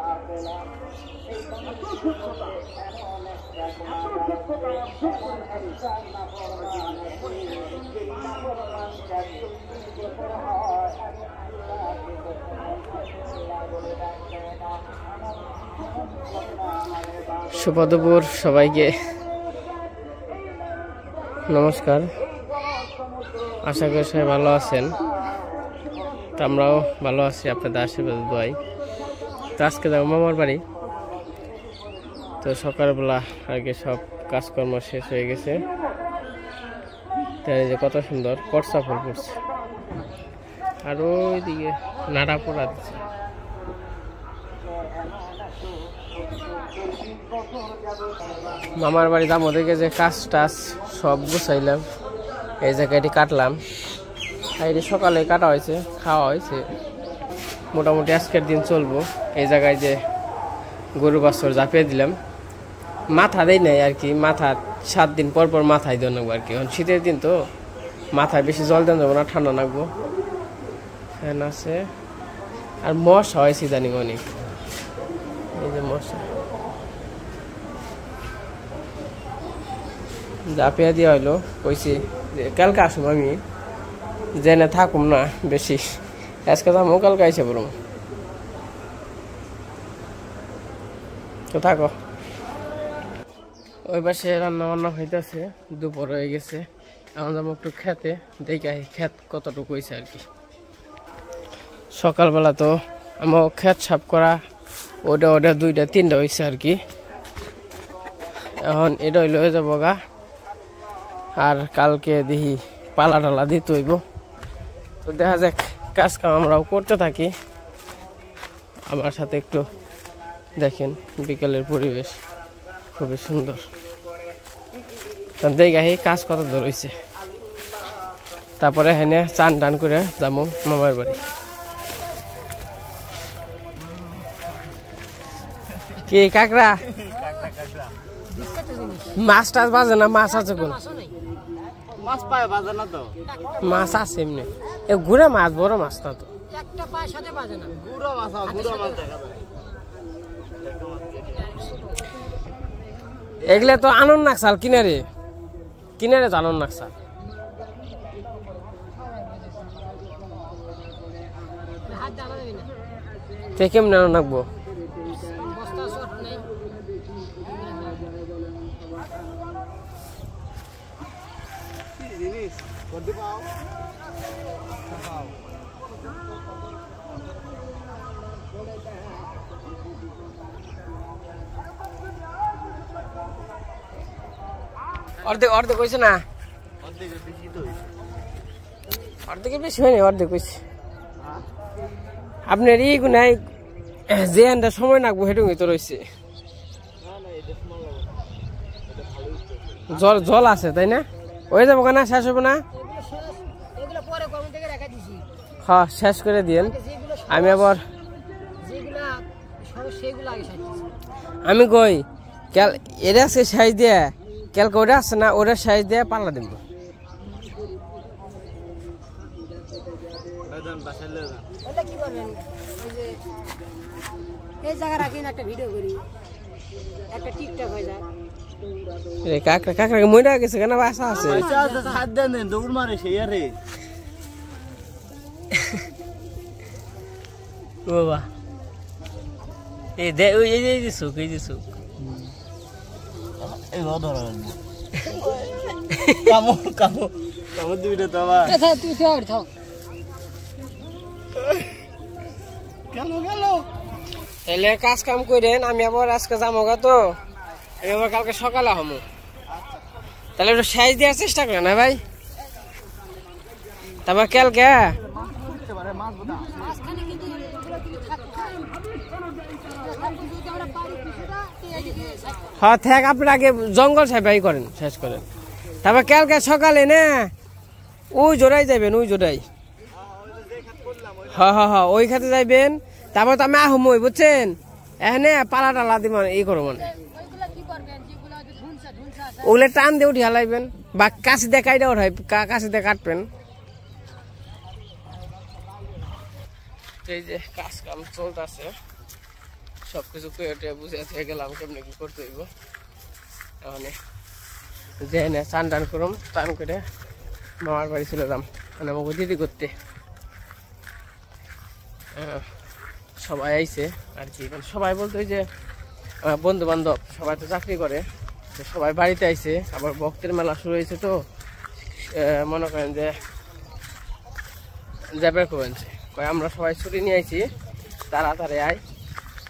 শুভ দুপুর সবাইকে, নমস্কার। আশা করি সবাই ভালো আছেন, তো আমরাও ভালো আছি আপনাদের আশীর্বাদ দোয়াই। তো আজকে যাবো মামার বাড়ি। তো সকালবেলা আগে সব কাজকর্ম শেষ হয়ে গেছে। তাই যে কত সুন্দর করসা ফুল পড়ছে, আর ওইদিকে নাড়া পোড়া দিচ্ছে। মামার বাড়ি দাম ওদেরকে যে কাজ টাজ সব গুছাইলাম, এই জায়গাটি কাটলাম। এটি সকালে কাটা হয়েছে, খাওয়া হয়েছে। মোটামুটি আজকের দিন চলবো। এই জায়গায় যে গরু বাছর জাপিয়ে দিলাম, মাথা দেয় নাই আর কি। মাথা 7 দিন পর পর মাথায় দেওয়া লাগবো আর কি। এখন শীতের দিন তো মাথায় বেশি জল দেওয়া যাবো না, ঠান্ডা লাগবো। ফ্যান আছে, আর মশা হয়েছে ইদানিং অনেক। এই যে মশা জাপিয়া দিয়া হইলো, কইছি যে কালকে আসুম, আমি জেনে থাকুম না বেশি। আজকে যাবো, কালকে আইসে বলুন। তো থাকো। ওই পাশে রান্না বান্না হইতেছে, দুপুর হয়ে গেছে। এখন যাবো একটু খেতে, দেখে খেত কতটুকু হয়েছে আর কি। সকালবেলা তো আমার খেত সাফ করা ওটা 2টা 3টা হয়েছে আর কি। এখন এটা হইলে হয়ে যাবো গা। আর কালকে দেখি পালা টালা দিতে হইব। তো দেখা যাক, কাজ কাম আমরাও করতে থাকি। আমার সাথে একটু দেখেন বিকেলের পরিবেশ খুবই সুন্দর। দেখি কাজ কত দূর হয়েছে, তারপরে হেনে চান টান করে যাবো মামার বাড়ি। কি কাকড়া মাছ টাছ বাজে না? মাছ আছে কোন? মাছ পায় বাজে না তো? মাছ আছে এমনি, এ ঘুরে মাছ, বড় মাছ না তো। একটা পায় সাথে বাজে না, গুড়া মাছ, গুড়া মাছ দেখা যায়। এগুলা তো আনন্দ নাকসাল, কিনারে কিনারে তো আনন্দ নাকসাল। কেমন আনন্দ নাকবো? অর্ধেক অর্ধেক হয়েছে না? অর্ধেকের বেশি হয়নি, অর্ধেক হয়েছে। আপনার ই গুনাই যে আনটা সময় লাগবো সেটু তো রয়েছে। জল জল আছে তাই না? হয়ে যাবো না? শেষ হবে না? হ্যাঁ, শেষ করে দিন। আমি আবার আমি কই কাল এটা আছে সাইজ দিয়ে, কালকে ওটা আছে না, ওটা সাইজ দিয়ে পাল্লা দিব। কাকড়া মইরা গেছে কেন? বাসা আছে, দৌড় মারে সেই আরে বাবা। এই দে, ওই এই যে সুখ, এই যে সুখ। এই ধর কামো কামো কামো দুইটা তো আবার তুই ধর থাক। গেল গেল। তাহলে কাজ কাম করেন, আমি আবার আজকে যাবো গা। তো আমি আবার কালকে সকালে হমু। তাহলে একটু সাইজ দেওয়ার চেষ্টা করেন না ভাই। তারপর কালকে হ্যাঁ থাক, আপনি আগে জঙ্গল সাইবাই করেন, শেষ করেন। তারপর কালকে সকালে না ওই জোড়াই যাবেন, ওই জোড়াই। হ্যাঁ হ্যাঁ হ্যাঁ, ওই খাতে যাইবেন। তারপর তো আমি আহম ওই বুঝছেন, এখানে পালা টালা দিব ই করো মানে। ওগুলো টান দিয়ে উঠে হালাইবেন, বা কাশি দিয়ে কাইটা ওঠাই, কাশি দিয়ে কাটবেন। এই যে কাজ কাম চলতেছে, সবকিছু পেটে বুঝে থেকে গেলাম কেমনি কি করতে হইব। মানে যে না চান টান করুম, টান করে মামার বাড়ি চলে যাম মানে আমাকে দিদি করতে। সবাই আইছে আর কি, মানে সবাই বলতে ওই যে বন্ধু বান্ধব সবাই তো চাকরি করে, তো সবাই বাড়িতে আইছে। আবার ভক্তের মেলা শুরু হয়েছে, তো মনে করেন যে যাবে কমেছে কয় আমরা সবাই ছুটি নিয়ে আইছি, তাড়াতাড়ি আয়,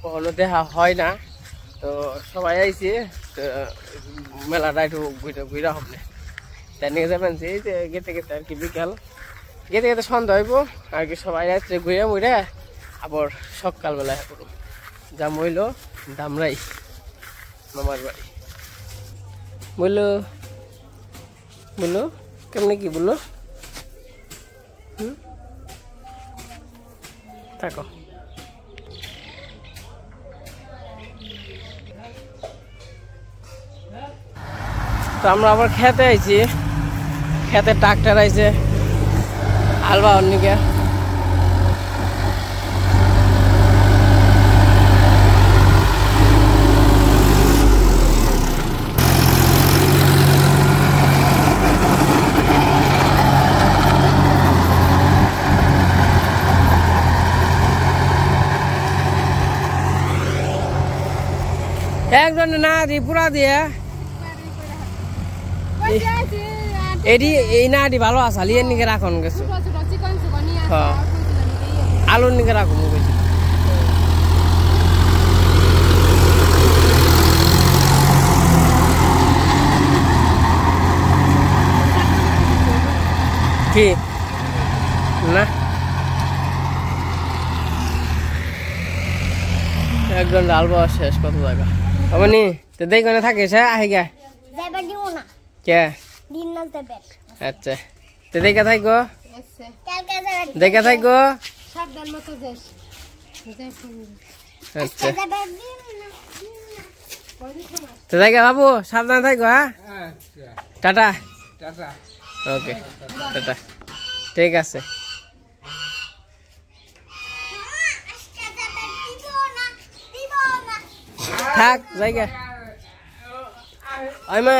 কখনো দেখা হয় না, তো সবাই আইছি, মেলাটা একটু ঘুরা হবে। তাই নিয়ে যাবেন যে এই যে গেতে গেতে আর কি বিকাল গেতে গেতে সন্ধ্যা হইব আর কি, সবাই রাত্রে ঘুরে মুড়ে আবার সকালবেলায় করুন যা মইল দামরাই মামার বাড়ি। বললো বললো কেমনি কি বললো? থাকো। তো আমরা আবার খেতে আইছি, খেতে ট্রাক্টর আইছে আলবা অন্যকে। একজন না দি পুরা দিয়ে এডি এই না দি ভালো আছে লিয়ে নিকে রাখন গেছে। হ্যাঁ আলুর নিকে রাখুন কইছে। কি না একজন ডাল বাস শেষ কত জায়গা আপনি তো দেখনে থাকিস। হ্যাঁ আহি গা কে আচ্ছা তো দেখা থাকো, দেখা থাকো। আচ্ছা তো দেখা বাবু সাবধানে থাকো। হ্যাঁ টাটা। ওকে টাটা, ঠিক আছে। থাক জায়গা মা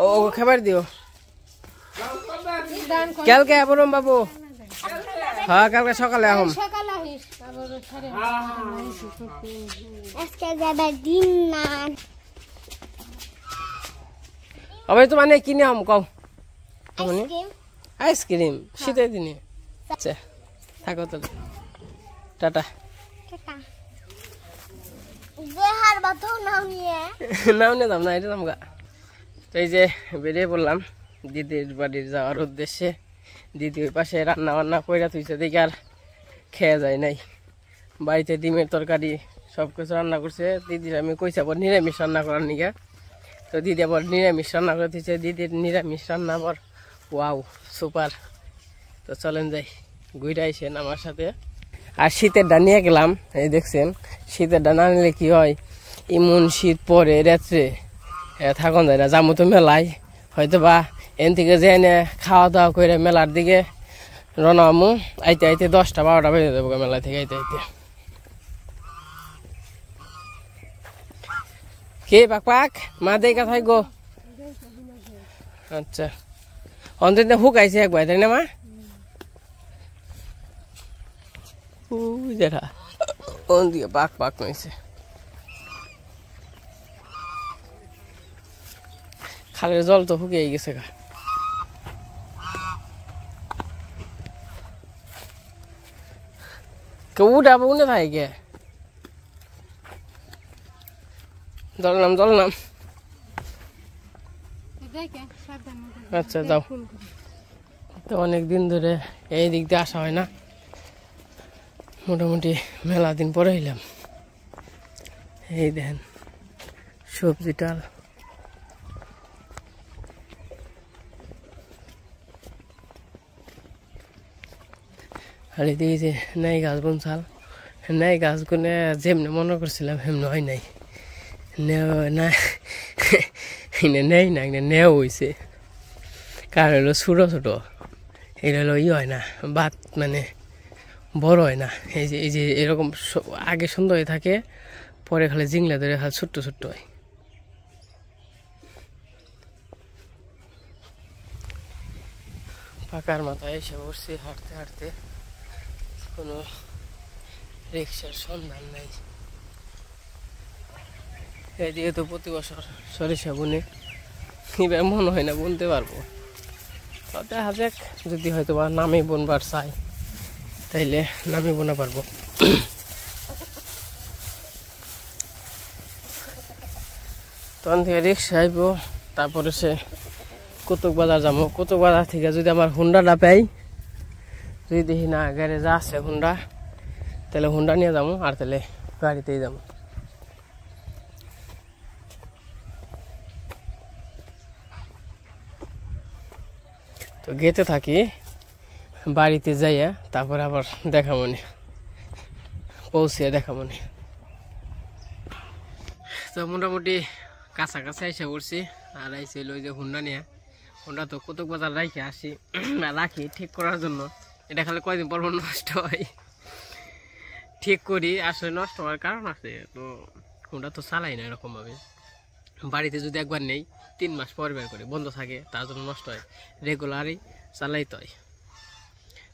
ও খাবার দিও কালকে বলুন বাবু। হ্যাঁ কালকে সকালে আহম। আমি তো মানে কিনে আম কও আইসক্রিম শীতের দিনে। আচ্ছা থাকো তো, টাটা। নাও নিয়ে দাম না এটা দাম গা। তো এই যে বেরিয়ে পড়লাম দিদির বাড়ির যাওয়ার উদ্দেশ্যে। দিদি ওই পাশে রান্না বান্না কইরা তুইছে দেখে আর খেয়ে যায় নাই। বাড়িতে ডিমের তরকারি সব কিছু রান্না করছে। দিদির আমি কইছি আবার নিরামিষ রান্না করার নিকে, তো দিদি আবার নিরামিষ রান্না করে দিচ্ছে। দিদির নিরামিষ রান্না আবার ওয়াও সুপার। তো চলেন যাই ঘুরে আইসেন আমার সাথে। আর শীতের ডা নিয়ে গেলাম, এই দেখছেন শীতের ডা না নিলে কি হয়, এমন শীত পরে রাত্রে থাকুন যায় না। যাবো তো মেলায়, হয়তো বা এন থেকে যে এনে খাওয়া দাওয়া করে মেলার দিকে রওনা হবো। আইতে আইতে 10টা 12টা বেজে যাবো মেলা থেকে আইতে আইতে। কে পাক পাক মা দেখা থাক গো। আচ্ছা অন্তত হুকাইছে একবার তাই না মা? যেটা ওন দিয়ে পাক পাক নইছে। খালের জল তো শুকিয়ে গেছে গা। কেউ উঠাবো উঠে থাকে গে। জল নাম জল নাম। আচ্ছা যাও। তো অনেক দিন ধরে এই দিক দিয়ে আসা হয় না, মোটামুটি মেলা দিন পরে এলাম। এই দেখেন সবজিটাল আর এদিকে যে নাই গাছ বনছাল, নাই গাছ গুনে যেমনি মনে করছিলাম হেমনি হয় নাই। নেই না নেও হয়েছে, কার হলো ছোটো ছোটো, এটা হলো ই হয় না বাত মানে বড় হয় না। এই যে এরকম আগে সুন্দর হয়ে থাকে, পরে খালি জিংলা ধরে খালি ছোট্ট ছোট্ট হয়। ফাঁকার মাথায় এসে বসছি হাঁটতে হাঁটতে, কোনো রিক্সার সন্ধান নাই। এদিকে তো প্রতি বছর সরিষা বুনে, এবার মনে হয় না বুনতে পারবো। দেখা যাক, যদি হয়তো বা নামে বুনবার চাই তাইলে নামে বোনা পারবো। তখন থেকে রিক্সা আইব, তারপরে সে কতক বাজার যাবো। কতক বাজার থেকে যদি আমার হুন্ডাটা পাই, যদি দেখি না গ্যারেজে আছে হুন্ডা, তাহলে হুন্ডা নিয়ে যাবো, আর তাহলে গাড়িতেই যাবো। তো গেতে থাকি, বাড়িতে যাইয়া তারপরে আবার দেখা মনে পৌঁছে দেখা মনে। তো মোটামুটি কাছাকাছি এসে পড়ছি, আর আইসিল ওই যে হুন্ডা নিয়ে। হুন্ডা তো কতক বাজার রাখি আসি, রাখি ঠিক করার জন্য। এটা খালি কয়দিন পর নষ্ট হয়, ঠিক করি। আসলে নষ্ট হওয়ার কারণ আছে, তো হুন্ডা তো চালাই না এরকম ভাবে। বাড়িতে যদি একবার নেই 3 মাস পর বের করে বন্ধ থাকে, তার জন্য নষ্ট হয়। রেগুলারই চালাইতে হয়।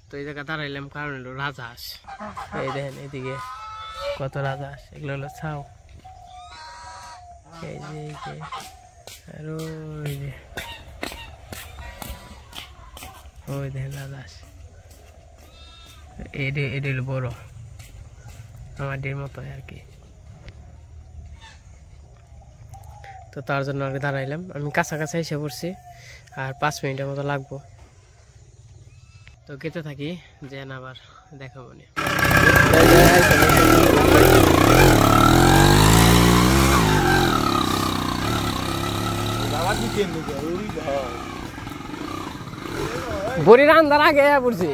তো এই জায়গা দাঁড়াইলাম কারণ হলো রাজহাঁস। এই দেখেন এদিকে কত রাজহাঁস, এগুলো হলো ছাও। এই যে আর ওই যে ওই দেখেন রাজহাঁস, এটা হলো বড়, আমাদের মতো আর কি। তো তার জন্য আর দাঁড়াইলাম। আমি কাছাকাছি এসে পড়ছি, আর 5 মিনিটের মতো লাগবো। তো গেতে থাকি, যে আবার দেখা মনে। বড়ি রান্দার আগে পড়ছি।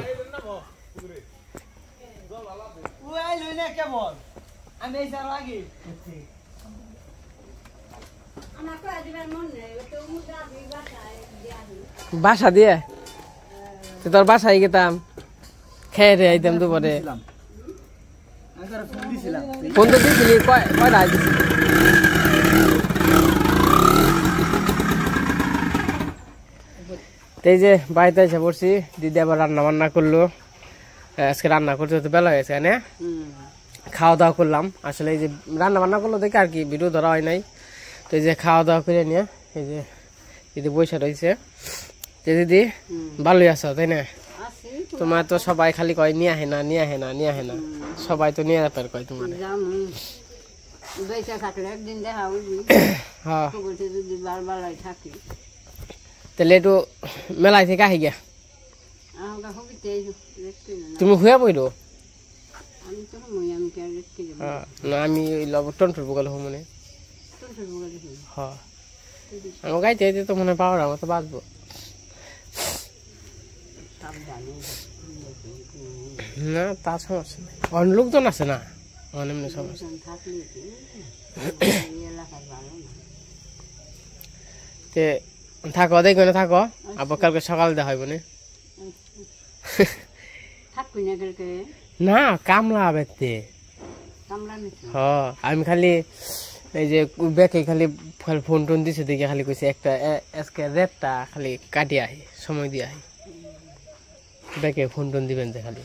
বাসা দিয়ে তোর বাসায় গেতাম, খেয়ে রে আইতাম দুপুরে। ফোন তো দিয়েছিলি, কয়টা দিয়েছিলি? এই যে বাড়িতে এসে পড়ছি, দিদি আবার রান্না বান্না করলো। আজকে রান্না করতে তো বেলা হয়েছে, না খাওয়া দাওয়া করলাম। আসলে এই যে রান্না বান্না করলো দেখে আর কি ভিডিও ধরা হয় নাই। তো এই যে খাওয়া দাওয়া করে নিয়ে এই যে দিদি বসে রয়েছে। যে দিদি ভালোই আছো তাই না? তোমার তো সবাই খালি কয় নিয়ে আহে না, নিয়ে আহে না, নিয়ে আহে না, সবাই তো নিয়ে যাবে কয় তোমার। হ্যাঁ তাহলে একটু মেলায় থেকে আহি গিয়া, তুমি হুয়া পড়ো না? আমি ওই টনফুল বগাল হো মনে। হ্যাঁ আমার গাইতে তো মনে পাওয়ার আমার তো বাঁচবো না, তার সমস্যা নেই। অন্য লোকজন আছে না, অনেক সমস্যা। থাকো দেখো না, থাকো আবার কালকে সকাল দেখা হইব না কামলা বেতে। হ্যাঁ আমি খালি এই যে ব্যাকে খালি ফোন টোন দিছে দেখে খালি কইছে একটা আজকে রেটটা খালি কাটি আহি, সময় দিয়ে আহি। ব্যাকে ফোন টোন দিবেন যে খালি।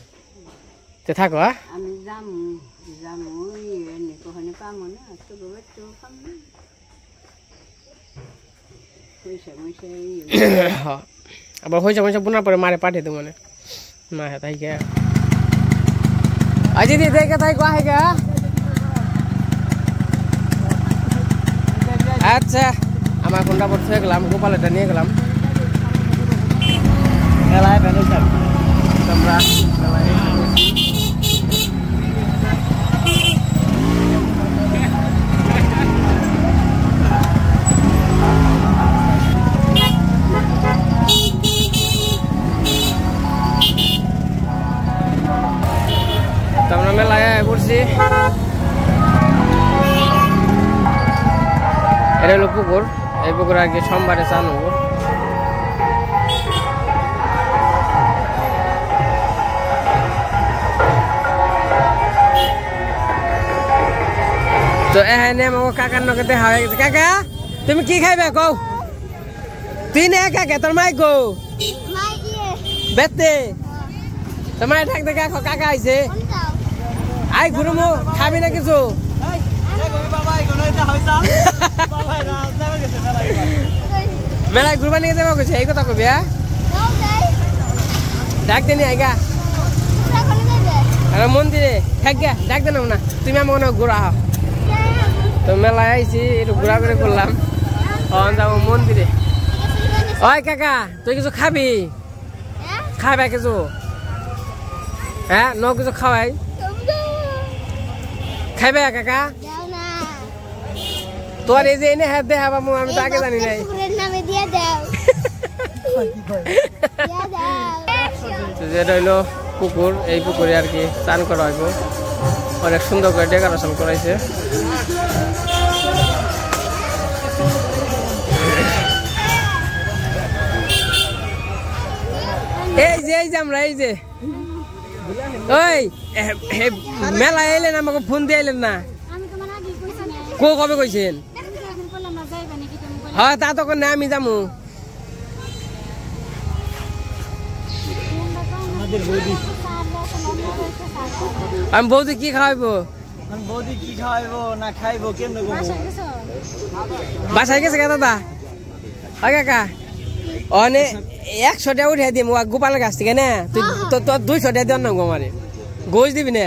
তো থাকো। আমি যাম পাবো না, আবার হয়েছে মনে বোনার পরে মারে পাঠিয়ে দেবো মানে না। হ্যাঁ তাই গে আজি দিদি দেখে তাই কোয়া গে। আচ্ছা আমার কোনটা পর থয়ে গেলাম, গোপালেরটা নিয়ে গেলাম। মেলায় বেরোছিলাম তোমরা, তোমরা মেলায় পড়ছি। এটা হলো পুকুর, এই পুকুর আর কি সোমবারে চান হবো। তো এখানে আমাকে কাকার নকে দেখা হয়ে গেছে। কাকা তুমি কি খাইবে কও? তুই না কাকা তোর মাই গো বেতে তোমার ঢাক দেখে কাকা আইছে আই ঘুরমু খাবি না কিছু মেলায় ঘুরবা নিয়ে যাবো কইছে এই কথা কবি হ্যাঁ ডাক দেনি আইগা আর মন্দিরে থাক গা ডাক দেন না তুমি আমাকে ঘুরা হও তো মেলায় আইছি একটু ঘোরা ঘুরে করলাম যাবো মন্দিরে। ওই কাকা তুই কিছু খাবি খাবে কিছু হ্যাঁ ন কিছু খাওয়াই খাইবে কাকা তোর এই যে এনে হাত দে হাবা আমি তো আগে জানি নাই যেটা হইলো পুকুর এই পুকুরে আর কি চান করা হইব অনেক সুন্দর করে ডেকোরেশন করাইছে এই যে আমরা এই যে ওই মেলা এলেন আমাকে ফোন দিয়ে এলেন না কবে কইছেন হ্যাঁ তা তখন না আমি যামু আমি বৌদি কি খাওয়াইবো বৌদি কি খাওয়াইবো না খাইবো কেমনে বাসায় গেছে দাদা হয় কাকা অনে 100 টাকা উঠে দিম গোপালের কাছ থেকে না তুই তোর 200 টাকা দেন না গো আমারে গোশ দিবি না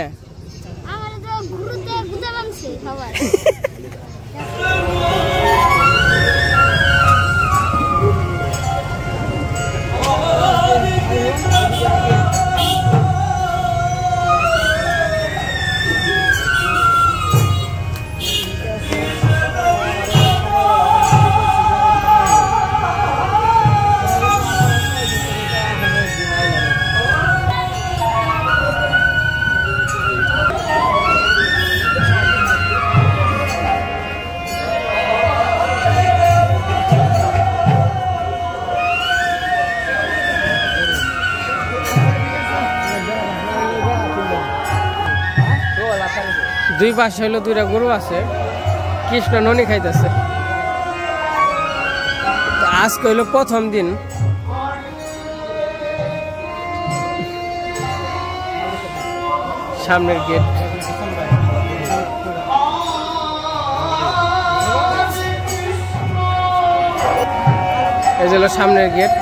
দুই পাশে হইলো দুইটা গরু আছে কৃষ্ণ ননি খাইতেছে আজকে হইলো প্রথম দিন সামনের গেট এই হলো সামনের গেট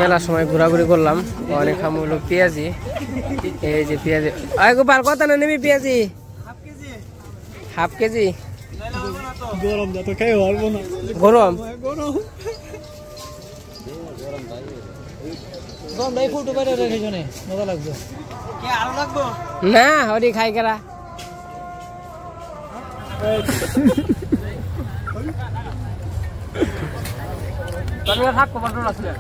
মেলার সময় ঘোরাঘুরি করলাম অনেক খাম হলো পেঁয়াজি এই যে পেঁয়াজি আয় গোপাল কত না নেবি পেঁয়াজি হাফ কেজি গরম যত খাই পারবো না গরম ফুটো করে রেখে জনে মজা লাগবে আরো লাগবো না হরি খাই কেরা তোমরা থাক কত রাখলে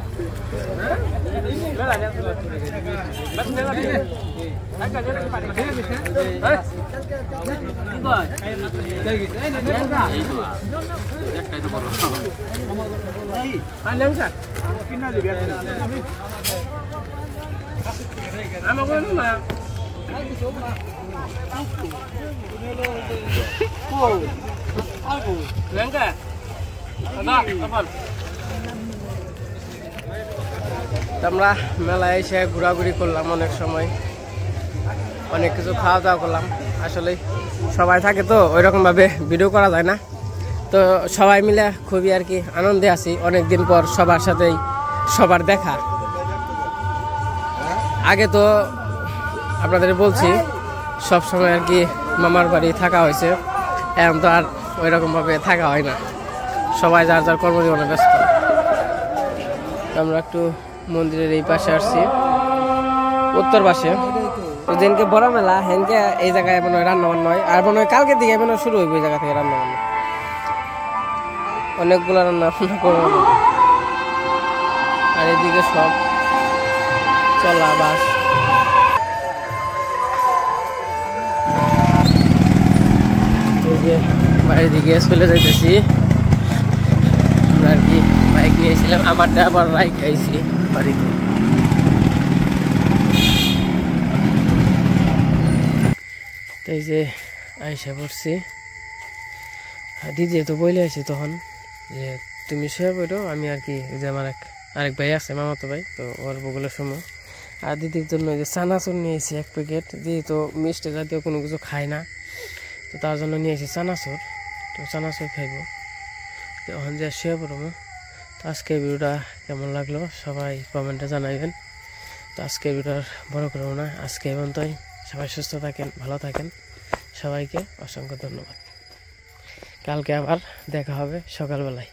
আমরা মেলায় এসে ঘোরাঘুরি করলাম অনেক সময় অনেক কিছু খাওয়া দাওয়া করলাম আসলে সবাই থাকে তো ওইরকম ভাবে ভিডিও করা যায় না তো সবাই মিলে খুবই আর কি আনন্দে আছি অনেকদিন পর সবার সাথেই সবার দেখা আগে তো আপনাদের বলছি সব সময় আর কি মামার বাড়ি থাকা হয়েছে এখন তো আর ওইরকম ভাবে থাকা হয় না সবাই যার যার কর্মজীবনে ব্যস্ত আমরা একটু মন্দিরের এই পাশে আসছি উত্তর পাশে যেদিনকে বড় মেলা হেনকে এই জায়গায় মনে হয় রান্না বান্না হয় আর মনে হয় কালকের দিকে মনে হয় শুরু হইব এই জায়গা থেকে রান্না বান্না অনেকগুলো রান্না বান্না করবো আর এদিকে সব চলা বাস বাইরের দিকে চলে যাইতেছি আমরা আর কি বাইক নিয়েছিলাম, আমারটা আবার রাইড খাইছি বাড়িতে। তো এই যে আইসা পড়ছি, দিদি তো বলে আছি তখন যে তুমি শুয়ে পড়ো, আমি আর কি যে আমার আরেক ভাই আছে মামাতো ভাই, তো ওর বগুলো সময়। আর দিদির জন্য যে চানাচুর নিয়েছি 1 প্যাকেট, দিদি তো মিষ্টি জাতীয় কোনো কিছু খায় না, তো তার জন্য নিয়েছি চানাচুর। তো চানাচুর খাইব, তো ওখান যে শুয়ে পড়বো। তো আজকে ভিডিওটা কেমন লাগলো সবাই কমেন্টে জানাইবেন। তো আজকে ভিডিওর বড় করবো না, আজকে পর্যন্তই। সবাই সুস্থ থাকেন, ভালো থাকেন, সবাইকে অসংখ্য ধন্যবাদ। কালকে আবার দেখা হবে সকালবেলায়।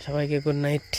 সবাইকে গুড নাইট।